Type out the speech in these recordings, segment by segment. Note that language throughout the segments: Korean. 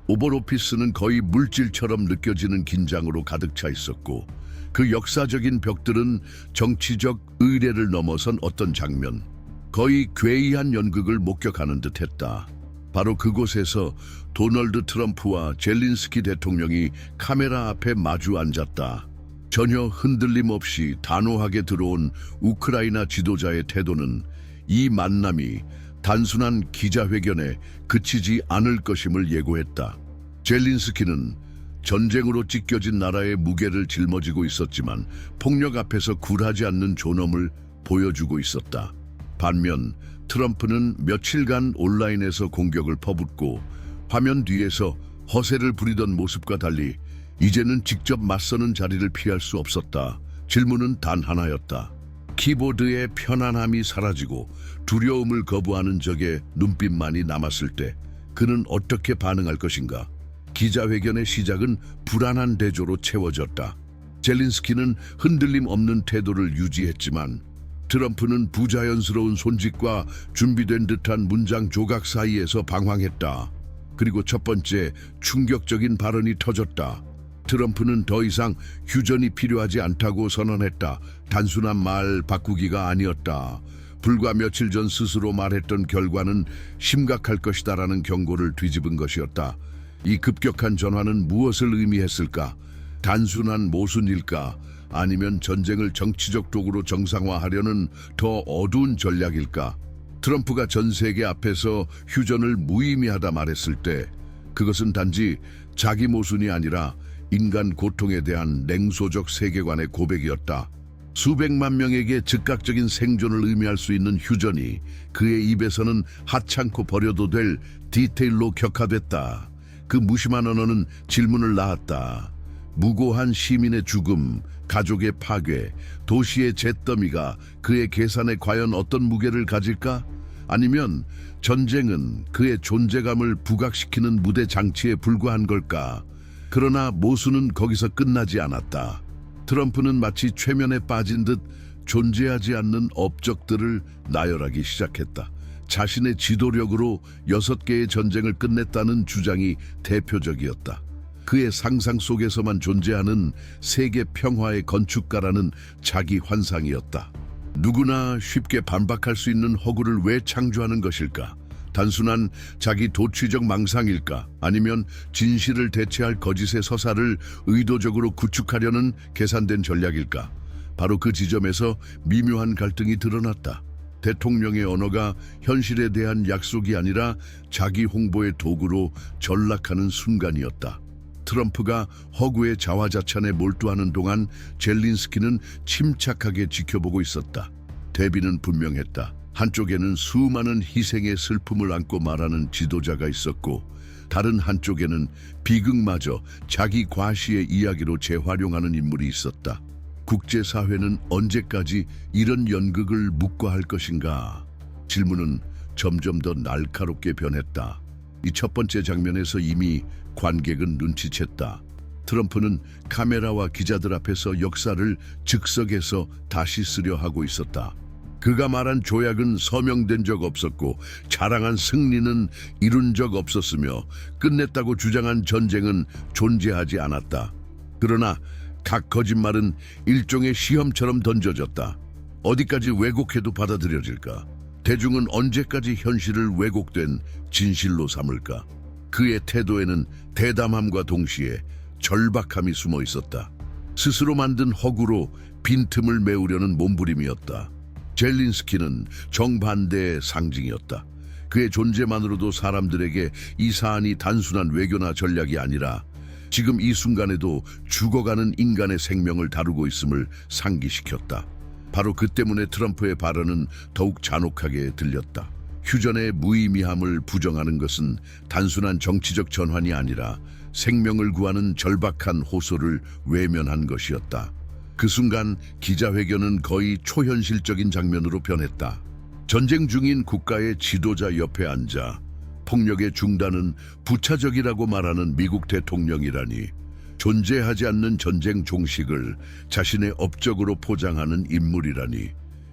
오벌오피스는 거의 물질처럼 느껴지는 긴장으로 가득 차 있었고 그 역사적인 벽들은 정치적 의례를 넘어선 어떤 장면, 거의 괴이한 연극을 목격하는 듯했다. 바로 그곳에서 도널드 트럼프와 젤린스키 대통령이 카메라 앞에 마주 앉았다. 전혀 흔들림 없이 단호하게 들어온 우크라이나 지도자의 태도는 이 만남이 단순한 기자회견에 그치지 않을 것임을 예고했다. 젤린스키는 전쟁으로 찢겨진 나라의 무게를 짊어지고 있었지만 폭력 앞에서 굴하지 않는 존엄을 보여주고 있었다. 반면 트럼프는 며칠간 온라인에서 공격을 퍼붓고 화면 뒤에서 허세를 부리던 모습과 달리 이제는 직접 맞서는 자리를 피할 수 없었다. 질문은 단 하나였다. 키보드의 편안함이 사라지고 두려움을 거부하는 적의 눈빛만이 남았을 때 그는 어떻게 반응할 것인가? 기자회견의 시작은 불안한 대조로 채워졌다. 젤린스키는 흔들림 없는 태도를 유지했지만 트럼프는 부자연스러운 손짓과 준비된 듯한 문장 조각 사이에서 방황했다. 그리고 첫 번째 충격적인 발언이 터졌다. 트럼프는 더 이상 휴전이 필요하지 않다고 선언했다. 단순한 말 바꾸기가 아니었다. 불과 며칠 전 스스로 말했던 결과는 심각할 것이다라는 경고를 뒤집은 것이었다. 이 급격한 전환은 무엇을 의미했을까? 단순한 모순일까? 아니면 전쟁을 정치적 도구로 정상화하려는 더 어두운 전략일까? 트럼프가 전 세계 앞에서 휴전을 무의미하다 말했을 때 그것은 단지 자기 모순이 아니라 인간 고통에 대한 냉소적 세계관의 고백이었다. 수백만 명에게 즉각적인 생존을 의미할 수 있는 휴전이 그의 입에서는 하찮고 버려도 될 디테일로 격화됐다. 그 무심한 언어는 질문을 낳았다. 무고한 시민의 죽음, 가족의 파괴, 도시의 잿더미가 그의 계산에 과연 어떤 무게를 가질까? 아니면 전쟁은 그의 존재감을 부각시키는 무대 장치에 불과한 걸까? 그러나 모순은 거기서 끝나지 않았다. 트럼프는 마치 최면에 빠진 듯 존재하지 않는 업적들을 나열하기 시작했다. 자신의 지도력으로 6개의 전쟁을 끝냈다는 주장이 대표적이었다. 그의 상상 속에서만 존재하는 세계 평화의 건축가라는 자기 환상이었다. 누구나 쉽게 반박할 수 있는 허구를 왜 창조하는 것일까? 단순한 자기 도취적 망상일까? 아니면 진실을 대체할 거짓의 서사를 의도적으로 구축하려는 계산된 전략일까? 바로 그 지점에서 미묘한 갈등이 드러났다. 대통령의 언어가 현실에 대한 약속이 아니라 자기 홍보의 도구로 전락하는 순간이었다. 트럼프가 허구의 자화자찬에 몰두하는 동안 젤린스키는 침착하게 지켜보고 있었다. 대비는 분명했다. 한쪽에는 수많은 희생의 슬픔을 안고 말하는 지도자가 있었고 다른 한쪽에는 비극마저 자기 과시의 이야기로 재활용하는 인물이 있었다. 국제사회는 언제까지 이런 연극을 묵과할 것인가? 질문은 점점 더 날카롭게 변했다. 이 첫 번째 장면에서 이미 관객은 눈치챘다. 트럼프는 카메라와 기자들 앞에서 역사를 즉석에서 다시 쓰려 하고 있었다. 그가 말한 조약은 서명된 적 없었고 자랑한 승리는 이룬 적 없었으며 끝냈다고 주장한 전쟁은 존재하지 않았다. 그러나 각 거짓말은 일종의 시험처럼 던져졌다. 어디까지 왜곡해도 받아들여질까? 대중은 언제까지 현실을 왜곡된 진실로 삼을까? 그의 태도에는 대담함과 동시에 절박함이 숨어 있었다. 스스로 만든 허구로 빈틈을 메우려는 몸부림이었다. 젤린스키는 정반대의 상징이었다. 그의 존재만으로도 사람들에게 이 사안이 단순한 외교나 전략이 아니라 지금 이 순간에도 죽어가는 인간의 생명을 다루고 있음을 상기시켰다. 바로 그 때문에 트럼프의 발언은 더욱 잔혹하게 들렸다. 휴전의 무의미함을 부정하는 것은 단순한 정치적 전환이 아니라 생명을 구하는 절박한 호소를 외면한 것이었다. 그 순간 기자회견은 거의 초현실적인 장면으로 변했다. 전쟁 중인 국가의 지도자 옆에 앉아 폭력의 중단은 부차적이라고 말하는 미국 대통령이라니, 존재하지 않는 전쟁 종식을 자신의 업적으로 포장하는 인물이라니,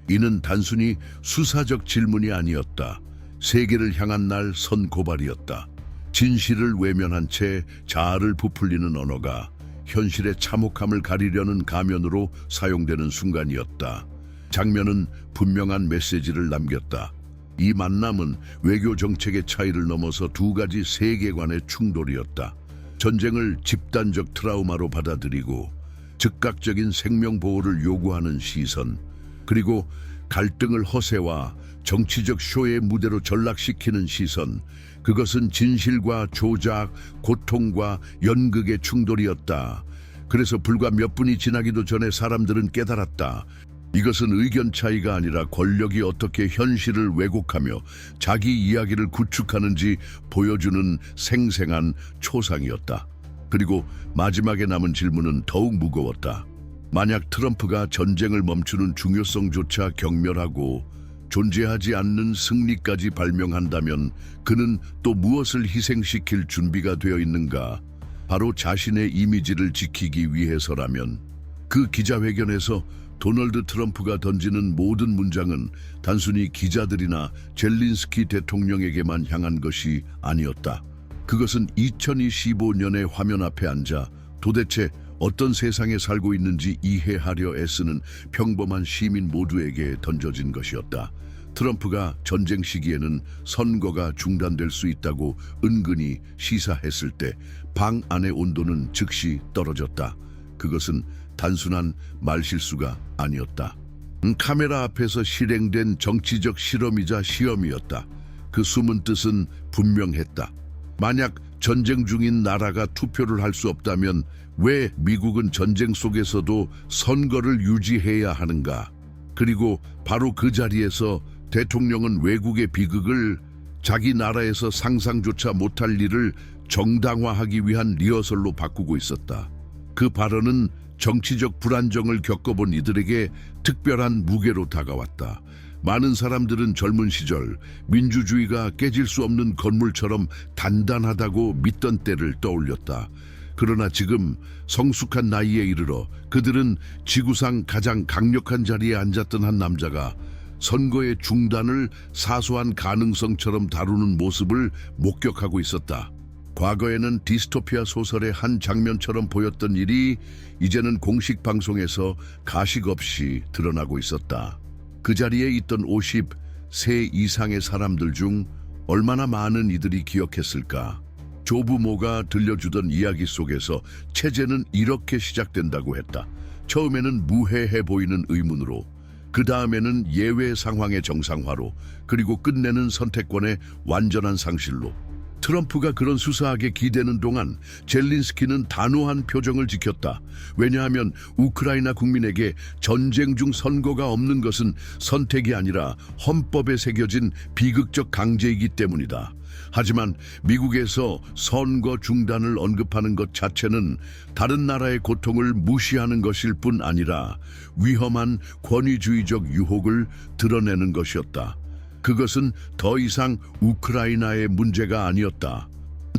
이는 단순히 수사적 질문이 아니었다. 세계를 향한 날 선고발이었다. 진실을 외면한 채 자아를 부풀리는 언어가 현실의 참혹함을 가리려는 가면으로 사용되는 순간이었다. 장면은 분명한 메시지를 남겼다. 이 만남은 외교 정책의 차이를 넘어서 두 가지 세계관의 충돌이었다. 전쟁을 집단적 트라우마로 받아들이고 즉각적인 생명 보호를 요구하는 시선, 그리고 갈등을 허세와 정치적 쇼의 무대로 전락시키는 시선, 그것은 진실과 조작, 고통과 연극의 충돌이었다. 그래서 불과 몇 분이 지나기도 전에 사람들은 깨달았다. 이것은 의견 차이가 아니라 권력이 어떻게 현실을 왜곡하며 자기 이야기를 구축하는지 보여주는 생생한 초상이었다. 그리고 마지막에 남은 질문은 더욱 무거웠다. 만약 트럼프가 전쟁을 멈추는 중요성조차 경멸하고 존재하지 않는 승리까지 발명한다면 그는 또 무엇을 희생시킬 준비가 되어 있는가? 바로 자신의 이미지를 지키기 위해서라면. 그 기자회견에서 도널드 트럼프가 던지는 모든 문장은 단순히 기자들이나 젤린스키 대통령에게만 향한 것이 아니었다. 그것은 2025년의 화면 앞에 앉아 도대체 어떤 세상에 살고 있는지 이해하려 애쓰는 평범한 시민 모두에게 던져진 것이었다. 트럼프가 전쟁 시기에는 선거가 중단될 수 있다고 은근히 시사했을 때 방 안의 온도는 즉시 떨어졌다. 그것은 단순한 말실수가 아니었다. 카메라 앞에서 실행된 정치적 실험이자 시험이었다. 그 숨은 뜻은 분명했다. 만약 전쟁 중인 나라가 투표를 할 수 없다면 왜 미국은 전쟁 속에서도 선거를 유지해야 하는가? 그리고 바로 그 자리에서 대통령은 외국의 비극을 자기 나라에서 상상조차 못할 일을 정당화하기 위한 리허설로 바꾸고 있었다. 그 발언은 정치적 불안정을 겪어본 이들에게 특별한 무게로 다가왔다. 많은 사람들은 젊은 시절 민주주의가 깨질 수 없는 건물처럼 단단하다고 믿던 때를 떠올렸다. 그러나 지금 성숙한 나이에 이르러 그들은 지구상 가장 강력한 자리에 앉았던 한 남자가 선거의 중단을 사소한 가능성처럼 다루는 모습을 목격하고 있었다. 과거에는 디스토피아 소설의 한 장면처럼 보였던 일이 이제는 공식 방송에서 가식 없이 드러나고 있었다. 그 자리에 있던 50세 이상의 사람들 중 얼마나 많은 이들이 기억했을까? 조부모가 들려주던 이야기 속에서 체제는 이렇게 시작된다고 했다. 처음에는 무해해 보이는 의문으로, 그 다음에는 예외 상황의 정상화로, 그리고 끝내는 선택권의 완전한 상실로. 트럼프가 그런 수사하게 기대는 동안 젤린스키는 단호한 표정을 지켰다. 왜냐하면 우크라이나 국민에게 전쟁 중 선거가 없는 것은 선택이 아니라 헌법에 새겨진 비극적 강제이기 때문이다. 하지만 미국에서 선거 중단을 언급하는 것 자체는 다른 나라의 고통을 무시하는 것일 뿐 아니라 위험한 권위주의적 유혹을 드러내는 것이었다. 그것은 더 이상 우크라이나의 문제가 아니었다.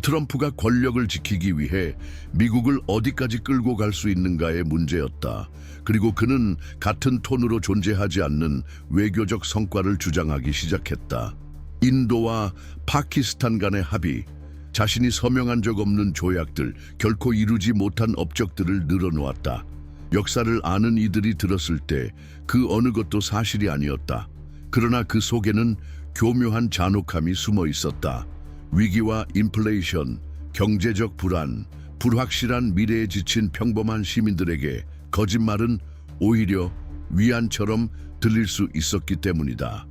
트럼프가 권력을 지키기 위해 미국을 어디까지 끌고 갈 수 있는가의 문제였다. 그리고 그는 같은 톤으로 존재하지 않는 외교적 성과를 주장하기 시작했다. 인도와 파키스탄 간의 합의, 자신이 서명한 적 없는 조약들, 결코 이루지 못한 업적들을 늘어놓았다. 역사를 아는 이들이 들었을 때 그 어느 것도 사실이 아니었다. 그러나 그 속에는 교묘한 잔혹함이 숨어 있었다. 위기와 인플레이션, 경제적 불안, 불확실한 미래에 지친 평범한 시민들에게 거짓말은 오히려 위안처럼 들릴 수 있었기 때문이다.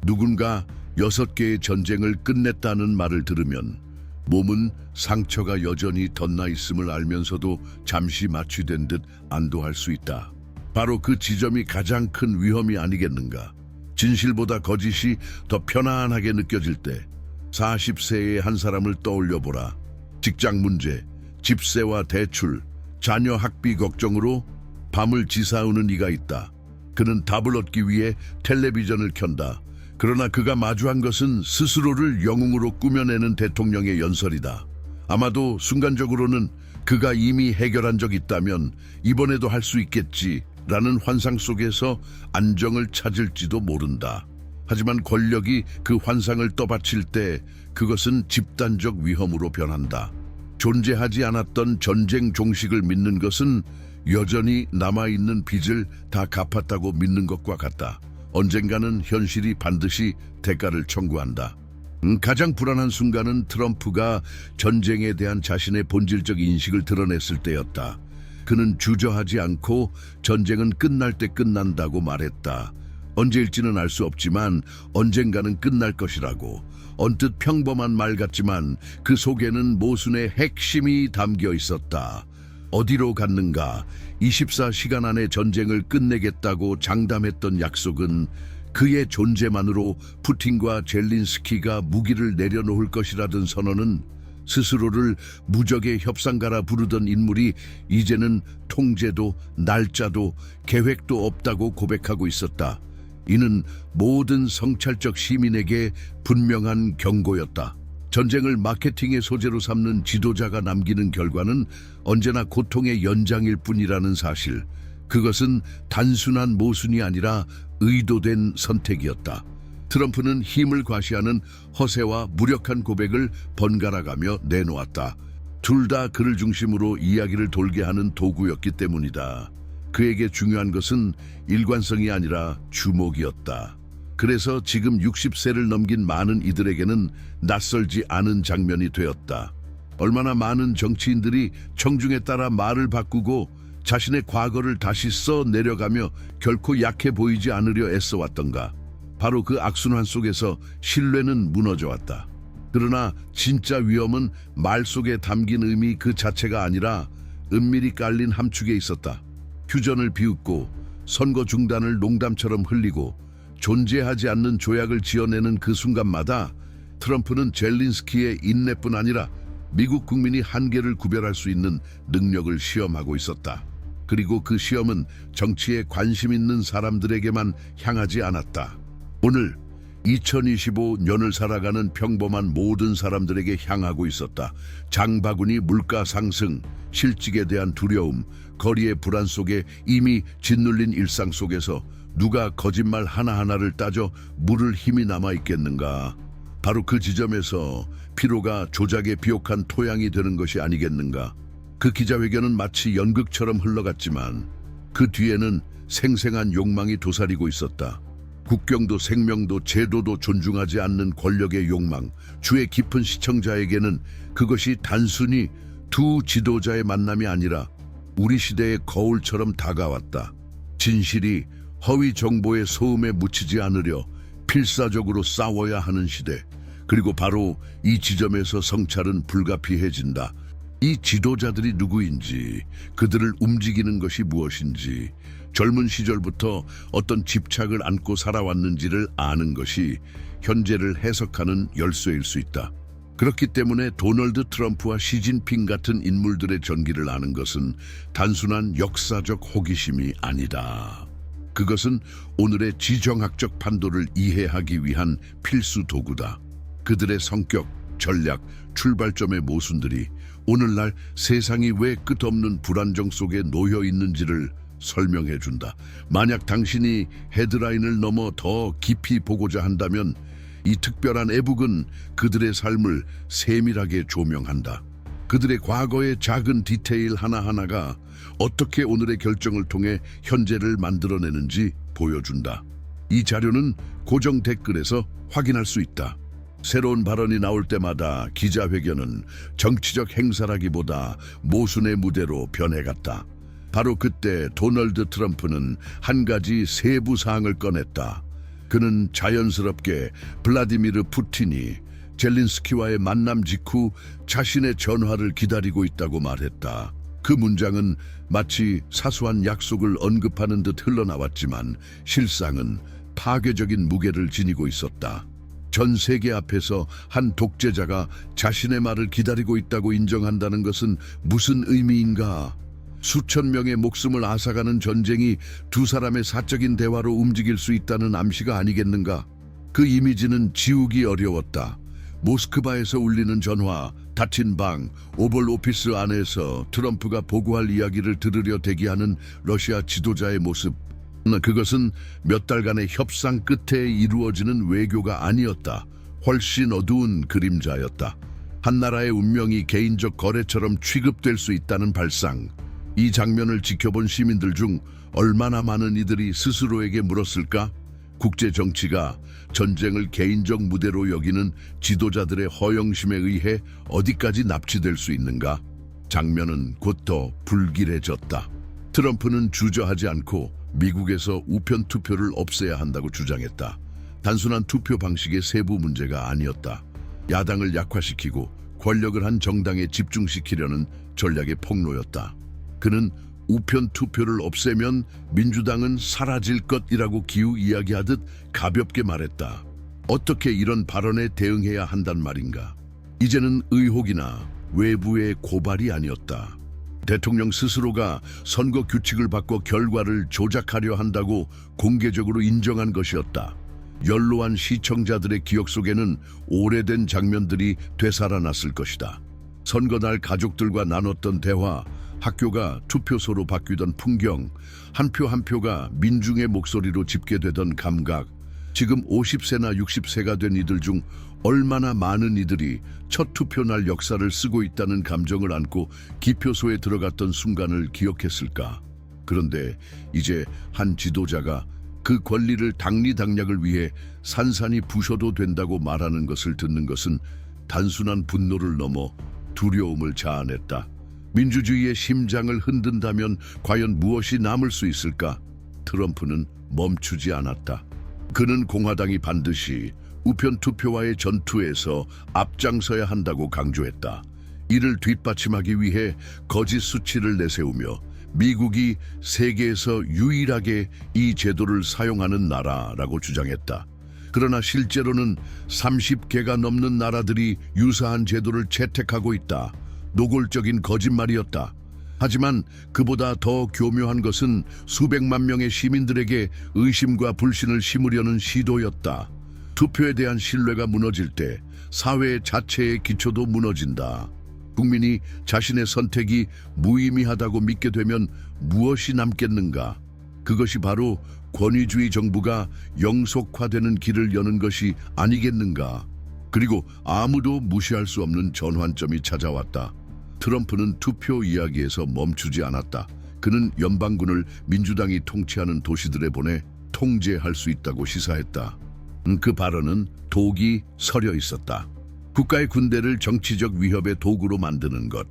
누군가 6개의 전쟁을 끝냈다는 말을 들으면 몸은 상처가 여전히 덧나 있음을 알면서도 잠시 마취된 듯 안도할 수 있다. 바로 그 지점이 가장 큰 위험이 아니겠는가? 진실보다 거짓이 더 편안하게 느껴질 때 40세의 한 사람을 떠올려 보라. 직장 문제, 집세와 대출, 자녀 학비 걱정으로 밤을 지새우는 이가 있다. 그는 답을 얻기 위해 텔레비전을 켠다. 그러나 그가 마주한 것은 스스로를 영웅으로 꾸며내는 대통령의 연설이다. 아마도 순간적으로는 그가 이미 해결한 적 있다면 이번에도 할 수 있겠지라는 환상 속에서 안정을 찾을지도 모른다. 하지만 권력이 그 환상을 떠받칠 때 그것은 집단적 위험으로 변한다. 존재하지 않았던 전쟁 종식을 믿는 것은 여전히 남아있는 빚을 다 갚았다고 믿는 것과 같다. 언젠가는 현실이 반드시 대가를 청구한다. 가장 불안한 순간은 트럼프가 전쟁에 대한 자신의 본질적 인식을 드러냈을 때였다. 그는 주저하지 않고 전쟁은 끝날 때 끝난다고 말했다. 언제일지는 알 수 없지만 언젠가는 끝날 것이라고. 언뜻 평범한 말 같지만 그 속에는 모순의 핵심이 담겨 있었다. 어디로 갔는가? 24시간 안에 전쟁을 끝내겠다고 장담했던 약속은 그의 존재만으로 푸틴과 젤린스키가 무기를 내려놓을 것이라던 선언은 스스로를 무적의 협상가라 부르던 인물이 이제는 통제도 날짜도 계획도 없다고 고백하고 있었다. 이는 모든 성찰적 시민에게 분명한 경고였다. 전쟁을 마케팅의 소재로 삼는 지도자가 남기는 결과는 언제나 고통의 연장일 뿐이라는 사실. 그것은 단순한 모순이 아니라 의도된 선택이었다. 트럼프는 힘을 과시하는 허세와 무력한 고백을 번갈아가며 내놓았다. 둘 다 그를 중심으로 이야기를 돌게 하는 도구였기 때문이다. 그에게 중요한 것은 일관성이 아니라 주목이었다. 그래서 지금 60세를 넘긴 많은 이들에게는 낯설지 않은 장면이 되었다. 얼마나 많은 정치인들이 청중에 따라 말을 바꾸고 자신의 과거를 다시 써내려가며 결코 약해 보이지 않으려 애써왔던가. 바로 그 악순환 속에서 신뢰는 무너져왔다. 그러나 진짜 위험은 말 속에 담긴 의미 그 자체가 아니라 은밀히 깔린 함축에 있었다. 휴전을 비웃고 선거 중단을 농담처럼 흘리고 존재하지 않는 조약을 지어내는 그 순간마다 트럼프는 젤린스키의 인내뿐 아니라 미국 국민이 한계를 구별할 수 있는 능력을 시험하고 있었다. 그리고 그 시험은 정치에 관심 있는 사람들에게만 향하지 않았다. 오늘 2025년을 살아가는 평범한 모든 사람들에게 향하고 있었다. 장바구니 물가 상승, 실직에 대한 두려움, 거리의 불안 속에 이미 짓눌린 일상 속에서 누가 거짓말 하나하나를 따져 물을 힘이 남아 있겠는가? 바로 그 지점에서 피로가 조작의 비옥한 토양이 되는 것이 아니겠는가? 그 기자회견은 마치 연극처럼 흘러갔지만 그 뒤에는 생생한 욕망이 도사리고 있었다. 국경도 생명도 제도도 존중하지 않는 권력의 욕망, 주의 깊은 시청자에게는 그것이 단순히 두 지도자의 만남이 아니라 우리 시대의 거울처럼 다가왔다. 진실이 허위 정보의 소음에 묻히지 않으려 필사적으로 싸워야 하는 시대. 그리고 바로 이 지점에서 성찰은 불가피해진다. 이 지도자들이 누구인지, 그들을 움직이는 것이 무엇인지, 젊은 시절부터 어떤 집착을 안고 살아왔는지를 아는 것이 현재를 해석하는 열쇠일 수 있다. 그렇기 때문에 도널드 트럼프와 시진핑 같은 인물들의 전기를 아는 것은 단순한 역사적 호기심이 아니다. 그것은 오늘의 지정학적 판도를 이해하기 위한 필수 도구다. 그들의 성격, 전략, 출발점의 모순들이 오늘날 세상이 왜 끝없는 불안정 속에 놓여 있는지를 설명해준다. 만약 당신이 헤드라인을 넘어 더 깊이 보고자 한다면 이 특별한 애북은 그들의 삶을 세밀하게 조명한다. 그들의 과거의 작은 디테일 하나하나가 어떻게 오늘의 결정을 통해 현재를 만들어내는지 보여준다. 이 자료는 고정 댓글에서 확인할 수 있다. 새로운 발언이 나올 때마다 기자회견은 정치적 행사라기보다 모순의 무대로 변해갔다. 바로 그때 도널드 트럼프는 한 가지 세부 사항을 꺼냈다. 그는 자연스럽게 블라디미르 푸틴이 젤린스키와의 만남 직후 자신의 전화를 기다리고 있다고 말했다. 그 문장은 마치 사소한 약속을 언급하는 듯 흘러나왔지만 실상은 파괴적인 무게를 지니고 있었다. 전 세계 앞에서 한 독재자가 자신의 말을 기다리고 있다고 인정한다는 것은 무슨 의미인가? 수천 명의 목숨을 앗아가는 전쟁이 두 사람의 사적인 대화로 움직일 수 있다는 암시가 아니겠는가? 그 이미지는 지우기 어려웠다. 모스크바에서 울리는 전화, 닫힌 방, 오벌 오피스 안에서 트럼프가 보고할 이야기를 들으려 대기하는 러시아 지도자의 모습. 그것은 몇 달간의 협상 끝에 이루어지는 외교가 아니었다. 훨씬 어두운 그림자였다. 한 나라의 운명이 개인적 거래처럼 취급될 수 있다는 발상. 이 장면을 지켜본 시민들 중 얼마나 많은 이들이 스스로에게 물었을까? 국제 정치가 전쟁을 개인적 무대로 여기는 지도자들의 허영심에 의해 어디까지 납치될 수 있는가? 장면은 곧 더 불길해졌다. 트럼프는 주저하지 않고 미국에서 우편 투표를 없애야 한다고 주장했다. 단순한 투표 방식의 세부 문제가 아니었다. 야당을 약화시키고 권력을 한 정당에 집중시키려는 전략의 폭로였다. 그는 우편 투표를 없애면 민주당은 사라질 것이라고 기우 이야기하듯 가볍게 말했다. 어떻게 이런 발언에 대응해야 한단 말인가? 이제는 의혹이나 외부의 고발이 아니었다. 대통령 스스로가 선거 규칙을 바꿔 결과를 조작하려 한다고 공개적으로 인정한 것이었다. 연로한 시청자들의 기억 속에는 오래된 장면들이 되살아났을 것이다. 선거날 가족들과 나눴던 대화, 학교가 투표소로 바뀌던 풍경, 한 표 한 표가 민중의 목소리로 집계되던 감각, 지금 50세나 60세가 된 이들 중 얼마나 많은 이들이 첫 투표날 역사를 쓰고 있다는 감정을 안고 기표소에 들어갔던 순간을 기억했을까? 그런데 이제 한 지도자가 그 권리를 당리당략을 위해 산산이 부셔도 된다고 말하는 것을 듣는 것은 단순한 분노를 넘어 두려움을 자아냈다. 민주주의의 심장을 흔든다면 과연 무엇이 남을 수 있을까? 트럼프는 멈추지 않았다. 그는 공화당이 반드시 우편 투표와의 전투에서 앞장서야 한다고 강조했다. 이를 뒷받침하기 위해 거짓 수치를 내세우며 미국이 세계에서 유일하게 이 제도를 사용하는 나라라고 주장했다. 그러나 실제로는 30개가 넘는 나라들이 유사한 제도를 채택하고 있다. 노골적인 거짓말이었다. 하지만 그보다 더 교묘한 것은 수백만 명의 시민들에게 의심과 불신을 심으려는 시도였다. 투표에 대한 신뢰가 무너질 때 사회 자체의 기초도 무너진다. 국민이 자신의 선택이 무의미하다고 믿게 되면 무엇이 남겠는가? 그것이 바로 권위주의 정부가 영속화되는 길을 여는 것이 아니겠는가? 그리고 아무도 무시할 수 없는 전환점이 찾아왔다. 트럼프는 투표 이야기에서 멈추지 않았다. 그는 연방군을 민주당이 통치하는 도시들에 보내 통제할 수 있다고 시사했다. 그 발언은 독이 서려 있었다. 국가의 군대를 정치적 위협의 도구로 만드는 것.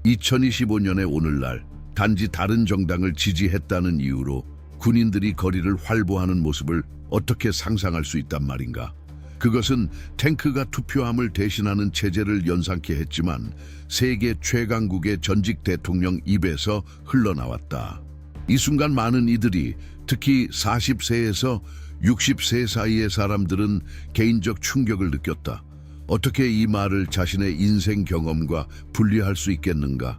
2025년의 오늘날 단지 다른 정당을 지지했다는 이유로 군인들이 거리를 활보하는 모습을 어떻게 상상할 수 있단 말인가? 그것은 탱크가 투표함을 대신하는 체제를 연상케 했지만 세계 최강국의 전직 대통령 입에서 흘러나왔다. 이 순간 많은 이들이, 특히 40세에서 60세 사이의 사람들은 개인적 충격을 느꼈다. 어떻게 이 말을 자신의 인생 경험과 분리할 수 있겠는가?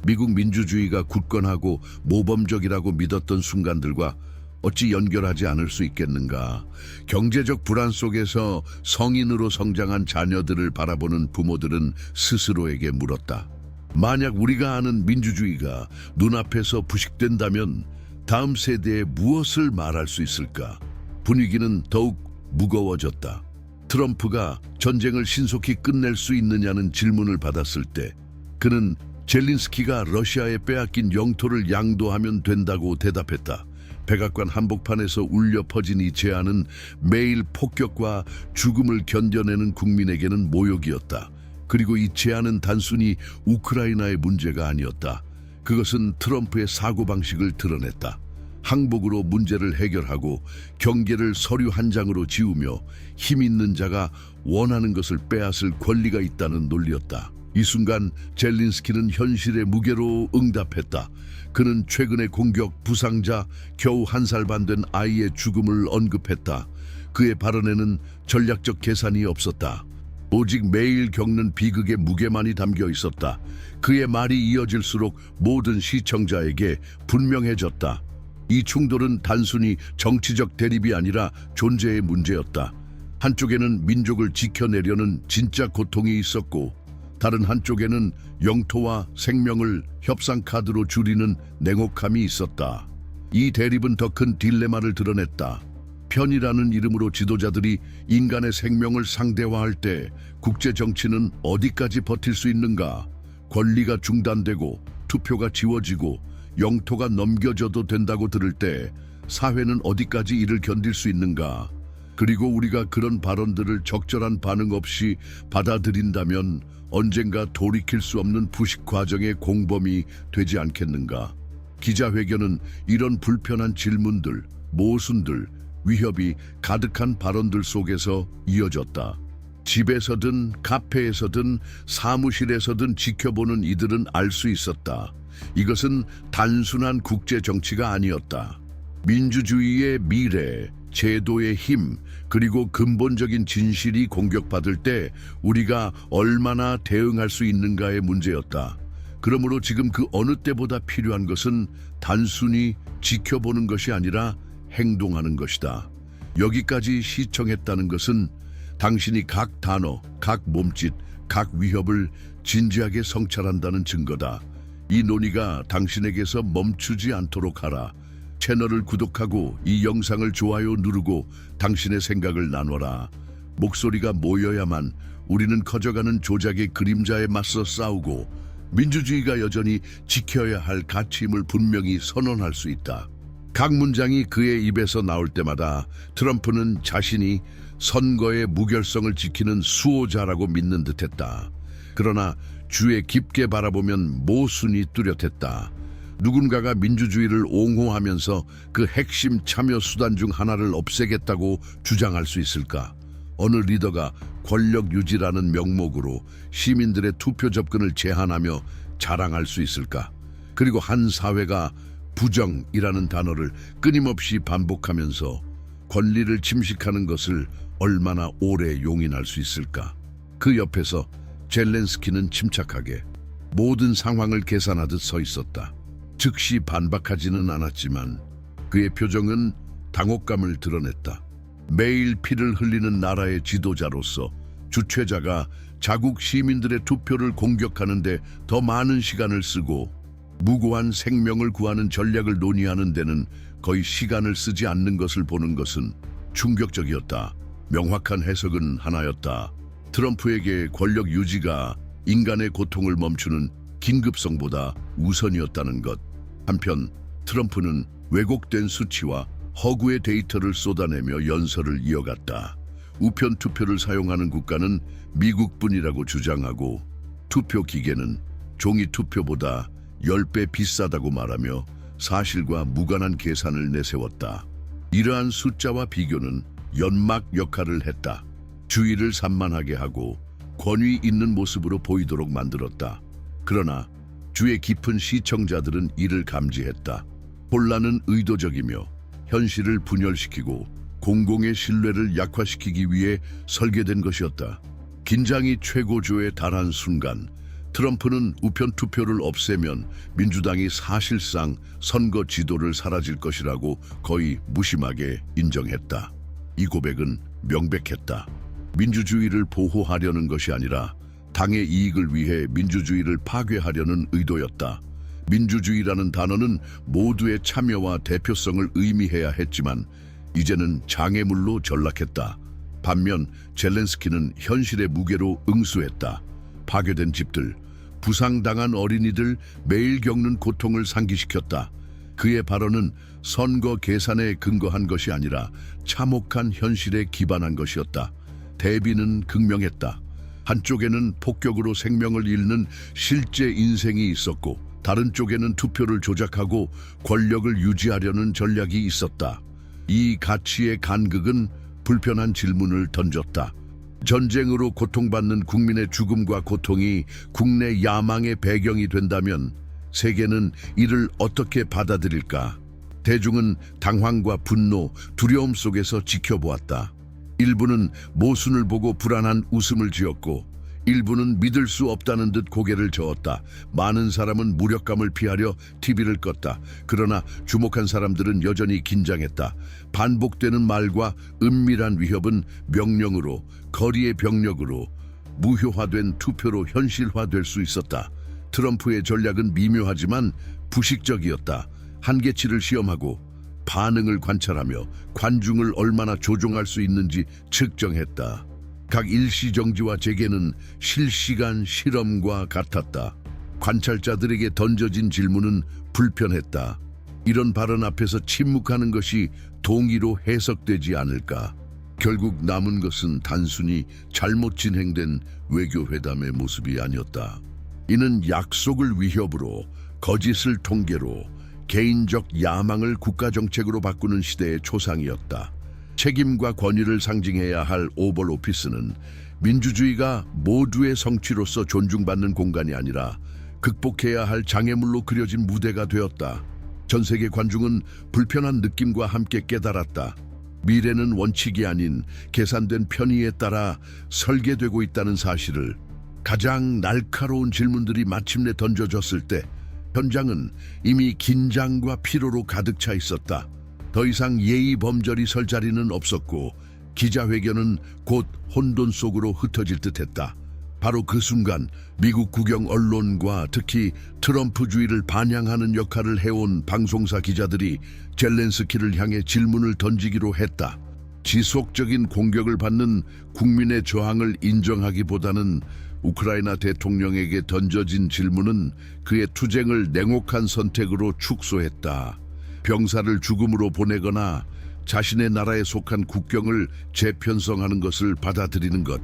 미국 민주주의가 굳건하고 모범적이라고 믿었던 순간들과 어찌 연결하지 않을 수 있겠는가? 경제적 불안 속에서 성인으로 성장한 자녀들을 바라보는 부모들은 스스로에게 물었다. 만약 우리가 아는 민주주의가 눈앞에서 부식된다면 다음 세대에 무엇을 말할 수 있을까? 분위기는 더욱 무거워졌다. 트럼프가 전쟁을 신속히 끝낼 수 있느냐는 질문을 받았을 때 그는 젤린스키가 러시아에 빼앗긴 영토를 양도하면 된다고 대답했다. 백악관 한복판에서 울려 퍼진 이 제안은 매일 폭격과 죽음을 견뎌내는 국민에게는 모욕이었다. 그리고 이 제안은 단순히 우크라이나의 문제가 아니었다. 그것은 트럼프의 사고방식을 드러냈다. 항복으로 문제를 해결하고 경계를 서류 한 장으로 지우며 힘 있는 자가 원하는 것을 빼앗을 권리가 있다는 논리였다. 이 순간 젤린스키는 현실의 무게로 응답했다. 그는 최근의 공격 부상자, 겨우 1살 반 된 아이의 죽음을 언급했다. 그의 발언에는 전략적 계산이 없었다. 오직 매일 겪는 비극의 무게만이 담겨 있었다. 그의 말이 이어질수록 모든 시청자에게 분명해졌다. 이 충돌은 단순히 정치적 대립이 아니라 존재의 문제였다. 한쪽에는 민족을 지켜내려는 진짜 고통이 있었고 다른 한쪽에는 영토와 생명을 협상 카드로 줄이는 냉혹함이 있었다. 이 대립은 더 큰 딜레마를 드러냈다. 편이라는 이름으로 지도자들이 인간의 생명을 상대화할 때 국제 정치는 어디까지 버틸 수 있는가? 권리가 중단되고 투표가 지워지고 영토가 넘겨져도 된다고 들을 때 사회는 어디까지 이를 견딜 수 있는가? 그리고 우리가 그런 발언들을 적절한 반응 없이 받아들인다면 언젠가 돌이킬 수 없는 부식 과정의 공범이 되지 않겠는가? 기자회견은 이런 불편한 질문들, 모순들, 위협이 가득한 발언들 속에서 이어졌다. 집에서든 카페에서든 사무실에서든 지켜보는 이들은 알 수 있었다. 이것은 단순한 국제 정치가 아니었다. 민주주의의 미래, 제도의 힘, 그리고 근본적인 진실이 공격받을 때 우리가 얼마나 대응할 수 있는가의 문제였다. 그러므로 지금 그 어느 때보다 필요한 것은 단순히 지켜보는 것이 아니라 행동하는 것이다. 여기까지 시청했다는 것은 당신이 각 단어, 각 몸짓, 각 위협을 진지하게 성찰한다는 증거다. 이 논의가 당신에게서 멈추지 않도록 하라. 채널을 구독하고 이 영상을 좋아요 누르고 당신의 생각을 나눠라. 목소리가 모여야만 우리는 커져가는 조작의 그림자에 맞서 싸우고 민주주의가 여전히 지켜야 할 가치임을 분명히 선언할 수 있다. 각 문장이 그의 입에서 나올 때마다 트럼프는 자신이 선거의 무결성을 지키는 수호자라고 믿는 듯했다. 그러나 주에 깊게 바라보면 모순이 뚜렷했다. 누군가가 민주주의를 옹호하면서 그 핵심 참여 수단 중 하나를 없애겠다고 주장할 수 있을까? 어느 리더가 권력 유지라는 명목으로 시민들의 투표 접근을 제한하며 자랑할 수 있을까? 그리고 한 사회가 부정이라는 단어를 끊임없이 반복하면서 권리를 침식하는 것을 얼마나 오래 용인할 수 있을까? 그 옆에서 젤렌스키는 침착하게 모든 상황을 계산하듯 서 있었다. 즉시 반박하지는 않았지만 그의 표정은 당혹감을 드러냈다. 매일 피를 흘리는 나라의 지도자로서 주최자가 자국 시민들의 투표를 공격하는데 더 많은 시간을 쓰고 무고한 생명을 구하는 전략을 논의하는 데는 거의 시간을 쓰지 않는 것을 보는 것은 충격적이었다. 명확한 해석은 하나였다. 트럼프에게 권력 유지가 인간의 고통을 멈추는 긴급성보다 우선이었다는 것. 한편 트럼프는 왜곡된 수치와 허구의 데이터를 쏟아내며 연설을 이어갔다. 우편 투표를 사용하는 국가는 미국뿐이라고 주장하고 투표 기계는 종이 투표보다 10배 비싸다고 말하며 사실과 무관한 계산을 내세웠다. 이러한 숫자와 비교는 연막 역할을 했다. 주의를 산만하게 하고 권위 있는 모습으로 보이도록 만들었다. 그러나 주의 깊은 시청자들은 이를 감지했다. 혼란은 의도적이며 현실을 분열시키고 공공의 신뢰를 약화시키기 위해 설계된 것이었다. 긴장이 최고조에 달한 순간 트럼프는 우편 투표를 없애면 민주당이 사실상 선거 지도를 사라질 것이라고 거의 무심하게 인정했다. 이 고백은 명백했다. 민주주의를 보호하려는 것이 아니라 당의 이익을 위해 민주주의를 파괴하려는 의도였다. 민주주의라는 단어는 모두의 참여와 대표성을 의미해야 했지만 이제는 장애물로 전락했다. 반면 젤렌스키는 현실의 무게로 응수했다. 파괴된 집들, 부상당한 어린이들, 매일 겪는 고통을 상기시켰다. 그의 발언은 선거 계산에 근거한 것이 아니라 참혹한 현실에 기반한 것이었다. 대비는 극명했다. 한쪽에는 폭격으로 생명을 잃는 실제 인생이 있었고 다른 쪽에는 투표를 조작하고 권력을 유지하려는 전략이 있었다. 이 가치의 간극은 불편한 질문을 던졌다. 전쟁으로 고통받는 국민의 죽음과 고통이 국내 야망의 배경이 된다면 세계는 이를 어떻게 받아들일까? 대중은 당황과 분노, 두려움 속에서 지켜보았다. 일부는 모순을 보고 불안한 웃음을 지었고 일부는 믿을 수 없다는 듯 고개를 저었다. 많은 사람은 무력감을 피하려 TV를 껐다. 그러나 주목한 사람들은 여전히 긴장했다. 반복되는 말과 은밀한 위협은 명령으로, 거리의 병력으로, 무효화된 투표로 현실화될 수 있었다. 트럼프의 전략은 미묘하지만 부식적이었다. 한계치를 시험하고 반응을 관찰하며 관중을 얼마나 조종할 수 있는지 측정했다. 각 일시정지와 재개는 실시간 실험과 같았다. 관찰자들에게 던져진 질문은 불편했다. 이런 발언 앞에서 침묵하는 것이 동의로 해석되지 않을까? 결국 남은 것은 단순히 잘못 진행된 외교회담의 모습이 아니었다. 이는 약속을 위협으로, 거짓을 통계로, 개인적 야망을 국가정책으로 바꾸는 시대의 초상이었다. 책임과 권위를 상징해야 할 오벌 오피스는 민주주의가 모두의 성취로서 존중받는 공간이 아니라 극복해야 할 장애물로 그려진 무대가 되었다. 전 세계 관중은 불편한 느낌과 함께 깨달았다. 미래는 원칙이 아닌 계산된 편의에 따라 설계되고 있다는 사실을. 가장 날카로운 질문들이 마침내 던져졌을 때 현장은 이미 긴장과 피로로 가득 차 있었다. 더 이상 예의 범절이 설 자리는 없었고 기자회견은 곧 혼돈 속으로 흩어질 듯했다. 바로 그 순간 미국 국영 언론과 특히 트럼프주의를 반영하는 역할을 해온 방송사 기자들이 젤렌스키를 향해 질문을 던지기로 했다. 지속적인 공격을 받는 국민의 저항을 인정하기보다는 우크라이나 대통령에게 던져진 질문은 그의 투쟁을 냉혹한 선택으로 축소했다. 병사를 죽음으로 보내거나 자신의 나라에 속한 국경을 재편성하는 것을 받아들이는 것.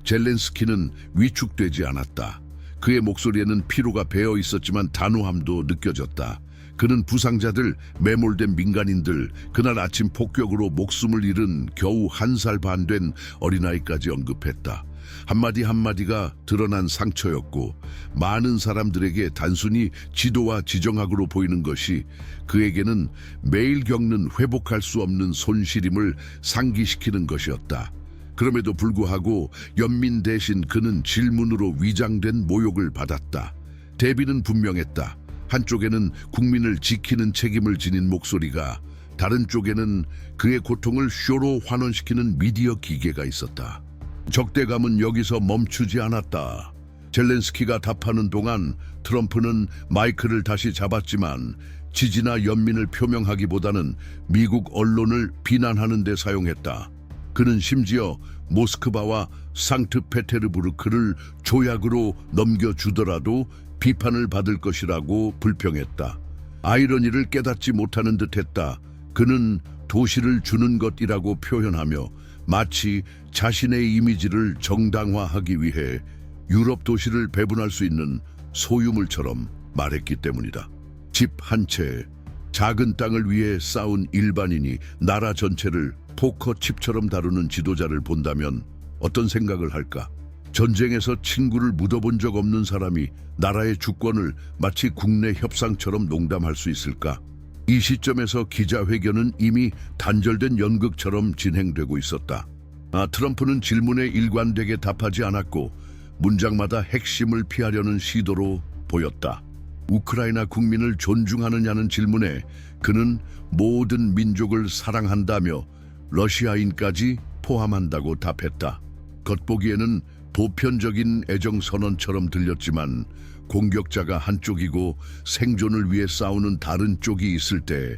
젤렌스키는 위축되지 않았다. 그의 목소리에는 피로가 배어 있었지만 단호함도 느껴졌다. 그는 부상자들, 매몰된 민간인들, 그날 아침 폭격으로 목숨을 잃은 겨우 1살 반 된 어린아이까지 언급했다. 한마디 한마디가 드러난 상처였고 많은 사람들에게 단순히 지도와 지정학으로 보이는 것이 그에게는 매일 겪는 회복할 수 없는 손시림을 상기시키는 것이었다. 그럼에도 불구하고 연민 대신 그는 질문으로 위장된 모욕을 받았다. 대비는 분명했다. 한쪽에는 국민을 지키는 책임을 지닌 목소리가, 다른 쪽에는 그의 고통을 쇼로 환원시키는 미디어 기계가 있었다. 적대감은 여기서 멈추지 않았다. 젤렌스키가 답하는 동안 트럼프는 마이크를 다시 잡았지만 지지나 연민을 표명하기보다는 미국 언론을 비난하는 데 사용했다. 그는 심지어 모스크바와 상트페테르부르크를 조약으로 넘겨주더라도 비판을 받을 것이라고 불평했다. 아이러니를 깨닫지 못하는 듯했다. 그는 도시를 주는 것이라고 표현하며 마치 자신의 이미지를 정당화하기 위해 유럽 도시를 배분할 수 있는 소유물처럼 말했기 때문이다. 집 한 채, 작은 땅을 위해 싸운 일반인이 나라 전체를 포커칩처럼 다루는 지도자를 본다면 어떤 생각을 할까? 전쟁에서 친구를 묻어본 적 없는 사람이 나라의 주권을 마치 국내 협상처럼 농담할 수 있을까? 이 시점에서 기자회견은 이미 단절된 연극처럼 진행되고 있었다. 트럼프는 질문에 일관되게 답하지 않았고 문장마다 핵심을 피하려는 시도로 보였다. 우크라이나 국민을 존중하느냐는 질문에 그는 모든 민족을 사랑한다며 러시아인까지 포함한다고 답했다. 겉보기에는 보편적인 애정 선언처럼 들렸지만 공격자가 한쪽이고 생존을 위해 싸우는 다른 쪽이 있을 때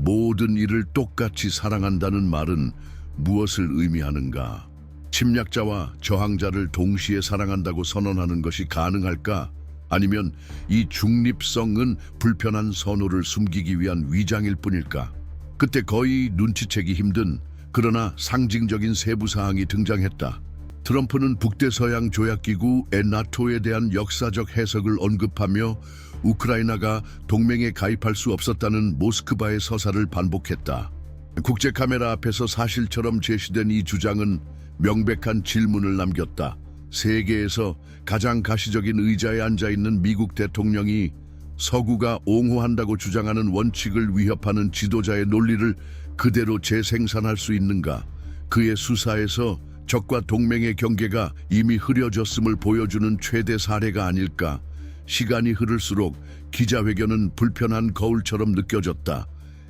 모든 이를 똑같이 사랑한다는 말은 무엇을 의미하는가? 침략자와 저항자를 동시에 사랑한다고 선언하는 것이 가능할까? 아니면 이 중립성은 불편한 선호를 숨기기 위한 위장일 뿐일까? 그때 거의 눈치채기 힘든 그러나 상징적인 세부 사항이 등장했다. 트럼프는 북대서양 조약기구 나토에 대한 역사적 해석을 언급하며 우크라이나가 동맹에 가입할 수 없었다는 모스크바의 서사를 반복했다. 국제 카메라 앞에서 사실처럼 제시된 이 주장은 명백한 질문을 남겼다. 세계에서 가장 가시적인 의자에 앉아있는 미국 대통령이 서구가 옹호한다고 주장하는 원칙을 위협하는 지도자의 논리를 그대로 재생산할 수 있는가? 그의 수사에서 적과 동맹의 경계가 이미 흐려졌음을 보여주는 최대 사례가 아닐까? 시간이 흐를수록 기자회견은 불편한 거울처럼 느껴졌다.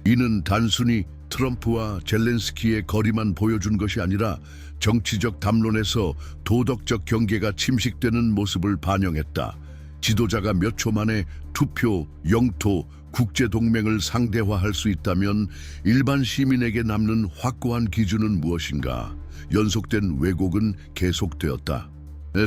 이는 단순히 트럼프와 젤렌스키의 거리만 보여준 것이 아니라 정치적 담론에서 도덕적 경계가 침식되는 모습을 반영했다. 지도자가 몇 초 만에 투표, 영토, 국제동맹을 상대화할 수 있다면 일반 시민에게 남는 확고한 기준은 무엇인가? 연속된 왜곡은 계속되었다.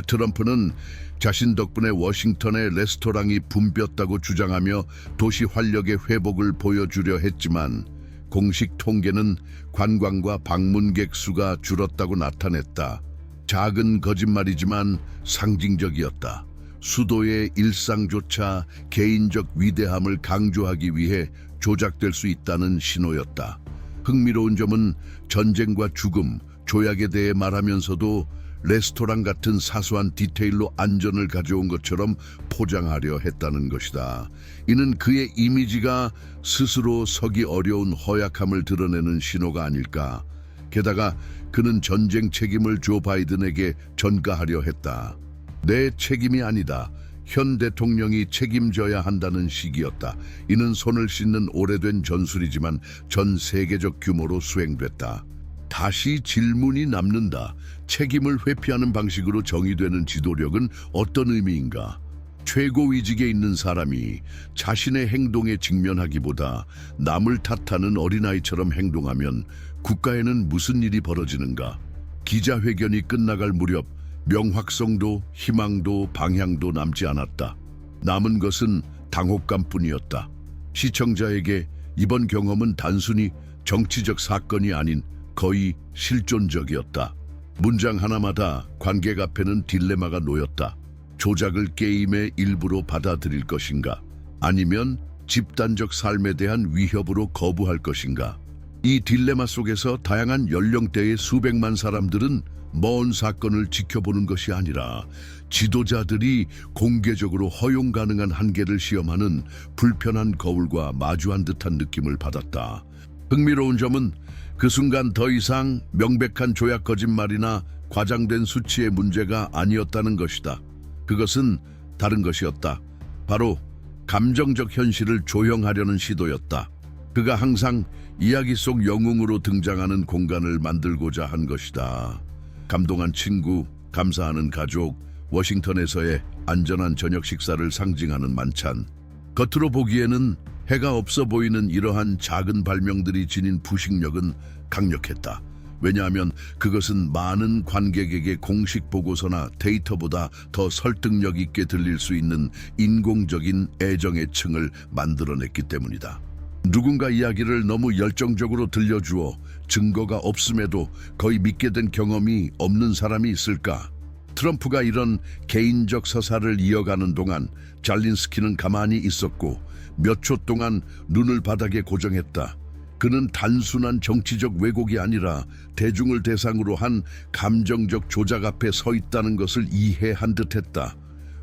트럼프는 자신 덕분에 워싱턴의 레스토랑이 붐볐다고 주장하며 도시 활력의 회복을 보여주려 했지만 공식 통계는 관광과 방문객 수가 줄었다고 나타냈다. 작은 거짓말이지만 상징적이었다. 수도의 일상조차 개인적 위대함을 강조하기 위해 조작될 수 있다는 신호였다. 흥미로운 점은 전쟁과 죽음, 조약에 대해 말하면서도 레스토랑 같은 사소한 디테일로 안전을 가져온 것처럼 포장하려 했다는 것이다. 이는 그의 이미지가 스스로 서기 어려운 허약함을 드러내는 신호가 아닐까. 게다가 그는 전쟁 책임을 조 바이든에게 전가하려 했다. 내 책임이 아니다. 현 대통령이 책임져야 한다는 식이었다. 이는 손을 씻는 오래된 전술이지만 전 세계적 규모로 수행됐다. 다시 질문이 남는다. 책임을 회피하는 방식으로 정의되는 지도력은 어떤 의미인가? 최고위직에 있는 사람이 자신의 행동에 직면하기보다 남을 탓하는 어린아이처럼 행동하면 국가에는 무슨 일이 벌어지는가? 기자회견이 끝나갈 무렵 명확성도 희망도 방향도 남지 않았다. 남은 것은 당혹감뿐이었다. 시청자에게 이번 경험은 단순히 정치적 사건이 아닌 거의 실존적이었다. 문장 하나마다 관객 앞에는 딜레마가 놓였다. 조작을 게임의 일부로 받아들일 것인가? 아니면 집단적 삶에 대한 위협으로 거부할 것인가? 이 딜레마 속에서 다양한 연령대의 수백만 사람들은 먼 사건을 지켜보는 것이 아니라 지도자들이 공개적으로 허용 가능한 한계를 시험하는 불편한 거울과 마주한 듯한 느낌을 받았다. 흥미로운 점은 그 순간 더 이상 명백한 조약 거짓말이나 과장된 수치의 문제가 아니었다는 것이다. 그것은 다른 것이었다. 바로 감정적 현실을 조형하려는 시도였다. 그가 항상 이야기 속 영웅으로 등장하는 공간을 만들고자 한 것이다. 감동한 친구, 감사하는 가족, 워싱턴에서의 안전한 저녁 식사를 상징하는 만찬. 겉으로 보기에는 해가 없어 보이는 이러한 작은 발명들이 지닌 부식력은 강력했다. 왜냐하면 그것은 많은 관객에게 공식 보고서나 데이터보다 더 설득력 있게 들릴 수 있는 인공적인 애정의 층을 만들어냈기 때문이다. 누군가 이야기를 너무 열정적으로 들려주어 증거가 없음에도 거의 믿게 된 경험이 없는 사람이 있을까? 트럼프가 이런 개인적 서사를 이어가는 동안 잘린스키는 가만히 있었고 몇 초 동안 눈을 바닥에 고정했다. 그는 단순한 정치적 왜곡이 아니라 대중을 대상으로 한 감정적 조작 앞에 서 있다는 것을 이해한 듯했다.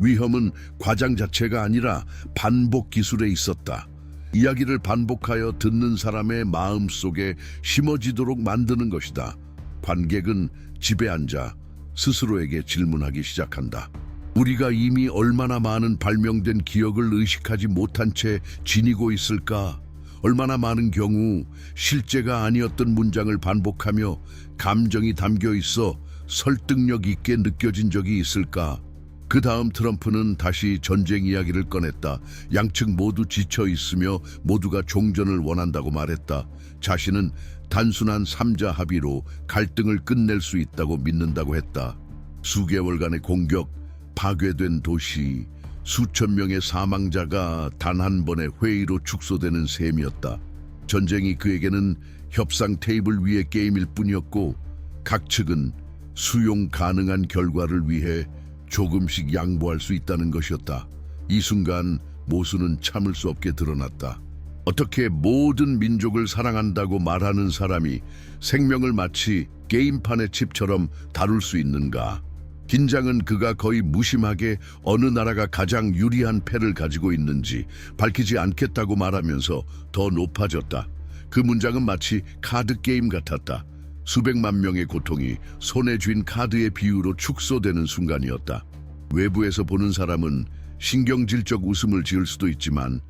위험은 과장 자체가 아니라 반복 기술에 있었다. 이야기를 반복하여 듣는 사람의 마음속에 심어지도록 만드는 것이다. 관객은 집에 앉아 스스로에게 질문하기 시작한다. 우리가 이미 얼마나 많은 발명된 기억을 의식하지 못한 채 지니고 있을까? 얼마나 많은 경우 실제가 아니었던 문장을 반복하며 감정이 담겨 있어 설득력 있게 느껴진 적이 있을까? 그 다음 트럼프는 다시 전쟁 이야기를 꺼냈다. 양측 모두 지쳐 있으며 모두가 종전을 원한다고 말했다. 자신은 단순한 삼자 합의로 갈등을 끝낼 수 있다고 믿는다고 했다. 수개월간의 공격, 파괴된 도시, 수천 명의 사망자가 단 한 번의 회의로 축소되는 셈이었다. 전쟁이 그에게는 협상 테이블 위의 게임일 뿐이었고 각 측은 수용 가능한 결과를 위해 조금씩 양보할 수 있다는 것이었다. 이 순간 모순은 참을 수 없게 드러났다. 어떻게 모든 민족을 사랑한다고 말하는 사람이 생명을 마치 게임판의 칩처럼 다룰 수 있는가? 긴장은 그가 거의 무심하게 어느 나라가 가장 유리한 패를 가지고 있는지 밝히지 않겠다고 말하면서 더 높아졌다. 그 문장은 마치 카드 게임 같았다. 수백만 명의 고통이 손에 쥔 카드의 비유로 축소되는 순간이었다. 외부에서 보는 사람은 신경질적 웃음을 지을 수도 있지만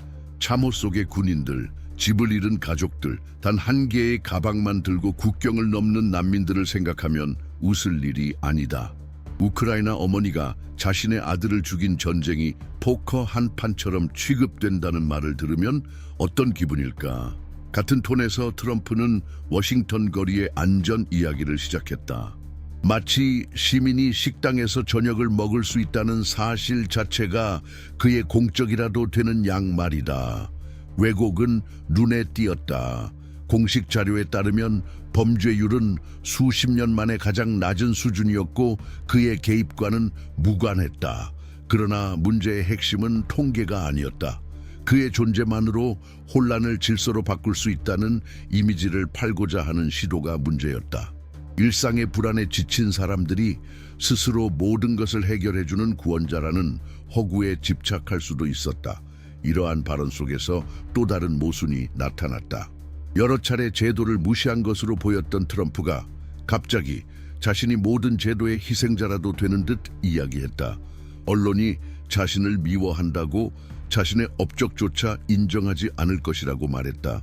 참호 속의 군인들, 집을 잃은 가족들, 단 한 개의 가방만 들고 국경을 넘는 난민들을 생각하면 웃을 일이 아니다. 우크라이나 어머니가 자신의 아들을 죽인 전쟁이 포커 한 판처럼 취급된다는 말을 들으면 어떤 기분일까? 같은 톤에서 트럼프는 워싱턴 거리의 안전 이야기를 시작했다. 마치 시민이 식당에서 저녁을 먹을 수 있다는 사실 자체가 그의 공적이라도 되는 양말이다. 왜곡은 눈에 띄었다. 공식 자료에 따르면 범죄율은 수십 년 만에 가장 낮은 수준이었고 그의 개입과는 무관했다. 그러나 문제의 핵심은 통계가 아니었다. 그의 존재만으로 혼란을 질서로 바꿀 수 있다는 이미지를 팔고자 하는 시도가 문제였다. 일상의 불안에 지친 사람들이 스스로 모든 것을 해결해주는 구원자라는 허구에 집착할 수도 있었다. 이러한 발언 속에서 또 다른 모순이 나타났다. 여러 차례 제도를 무시한 것으로 보였던 트럼프가 갑자기 자신이 모든 제도의 희생자라도 되는 듯 이야기했다. 언론이 자신을 미워한다고 자신의 업적조차 인정하지 않을 것이라고 말했다.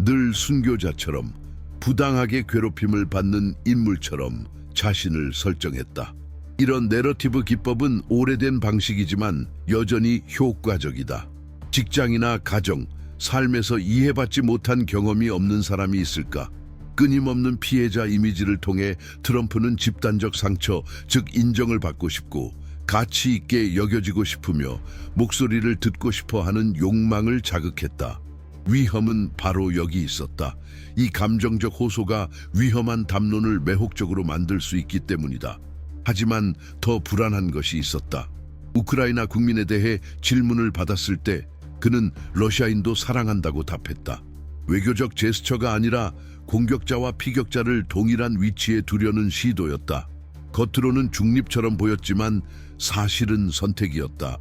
늘 순교자처럼 부당하게 괴롭힘을 받는 인물처럼 자신을 설정했다. 이런 내러티브 기법은 오래된 방식이지만 여전히 효과적이다. 직장이나 가정, 삶에서 이해받지 못한 경험이 없는 사람이 있을까? 끊임없는 피해자 이미지를 통해 트럼프는 집단적 상처, 즉 인정을 받고 싶고 가치 있게 여겨지고 싶으며 목소리를 듣고 싶어 하는 욕망을 자극했다. 위험은 바로 여기 있었다. 이 감정적 호소가 위험한 담론을 매혹적으로 만들 수 있기 때문이다. 하지만 더 불안한 것이 있었다. 우크라이나 국민에 대해 질문을 받았을 때 그는 러시아인도 사랑한다고 답했다. 외교적 제스처가 아니라 공격자와 피격자를 동일한 위치에 두려는 시도였다. 겉으로는 중립처럼 보였지만 사실은 선택이었다.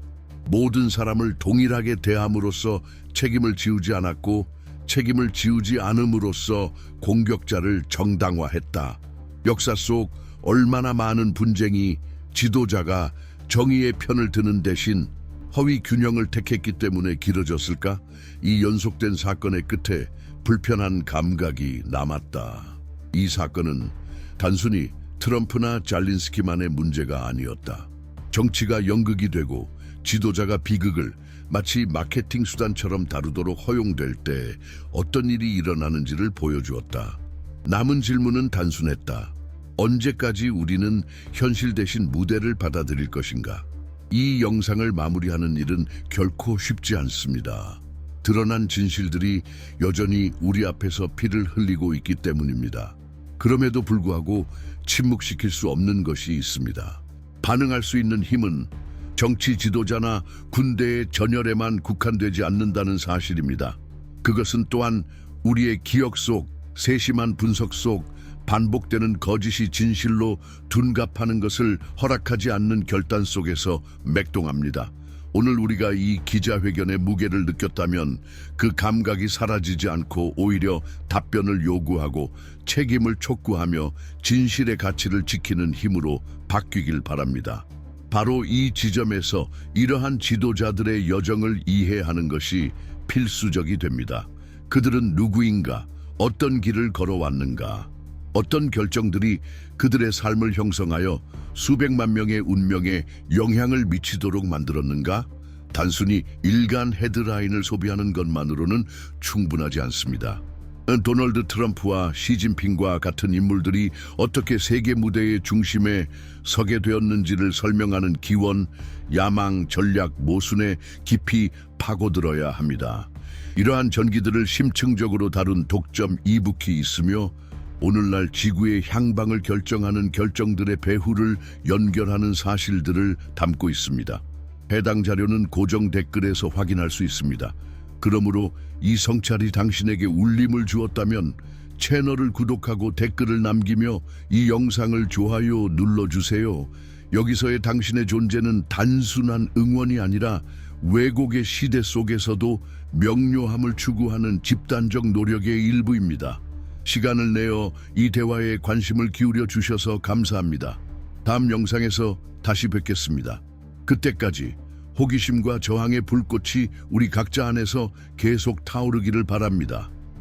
모든 사람을 동일하게 대함으로써 책임을 지우지 않았고 책임을 지우지 않음으로써 공격자를 정당화했다. 역사 속 얼마나 많은 분쟁이 지도자가 정의의 편을 드는 대신 허위 균형을 택했기 때문에 길어졌을까? 이 연속된 사건의 끝에 불편한 감각이 남았다. 이 사건은 단순히 트럼프나 잘린스키만의 문제가 아니었다. 정치가 연극이 되고 지도자가 비극을 마치 마케팅 수단처럼 다루도록 허용될 때 어떤 일이 일어나는지를 보여주었다. 남은 질문은 단순했다. 언제까지 우리는 현실 대신 무대를 받아들일 것인가? 이 영상을 마무리하는 일은 결코 쉽지 않습니다. 드러난 진실들이 여전히 우리 앞에서 피를 흘리고 있기 때문입니다. 그럼에도 불구하고 침묵시킬 수 없는 것이 있습니다. 반응할 수 있는 힘은 정치 지도자나 군대의 전열에만 국한되지 않는다는 사실입니다. 그것은 또한 우리의 기억 속, 세심한 분석 속 반복되는 거짓이 진실로 둔갑하는 것을 허락하지 않는 결단 속에서 맥동합니다. 오늘 우리가 이 기자회견의 무게를 느꼈다면 그 감각이 사라지지 않고 오히려 답변을 요구하고 책임을 촉구하며 진실의 가치를 지키는 힘으로 바뀌길 바랍니다. 바로 이 지점에서 이러한 지도자들의 여정을 이해하는 것이 필수적이 됩니다. 그들은 누구인가? 어떤 길을 걸어왔는가? 어떤 결정들이 그들의 삶을 형성하여 수백만 명의 운명에 영향을 미치도록 만들었는가? 단순히 일간 헤드라인을 소비하는 것만으로는 충분하지 않습니다. 도널드 트럼프와 시진핑과 같은 인물들이 어떻게 세계 무대의 중심에 서게 되었는지를 설명하는 기원, 야망, 전략, 모순에 깊이 파고들어야 합니다. 이러한 전기들을 심층적으로 다룬 독점 이북이 있으며 오늘날 지구의 향방을 결정하는 결정들의 배후를 연결하는 사실들을 담고 있습니다. 해당 자료는 고정 댓글에서 확인할 수 있습니다. 그러므로 이 성찰이 당신에게 울림을 주었다면 채널을 구독하고 댓글을 남기며 이 영상을 좋아요 눌러주세요. 여기서의 당신의 존재는 단순한 응원이 아니라 왜곡의 시대 속에서도 명료함을 추구하는 집단적 노력의 일부입니다. 시간을 내어 이 대화에 관심을 기울여 주셔서 감사합니다. 다음 영상에서 다시 뵙겠습니다. 그때까지 호기심과 저항의 불꽃이 우리 각자 안에서 계속 타오르기를 바랍니다.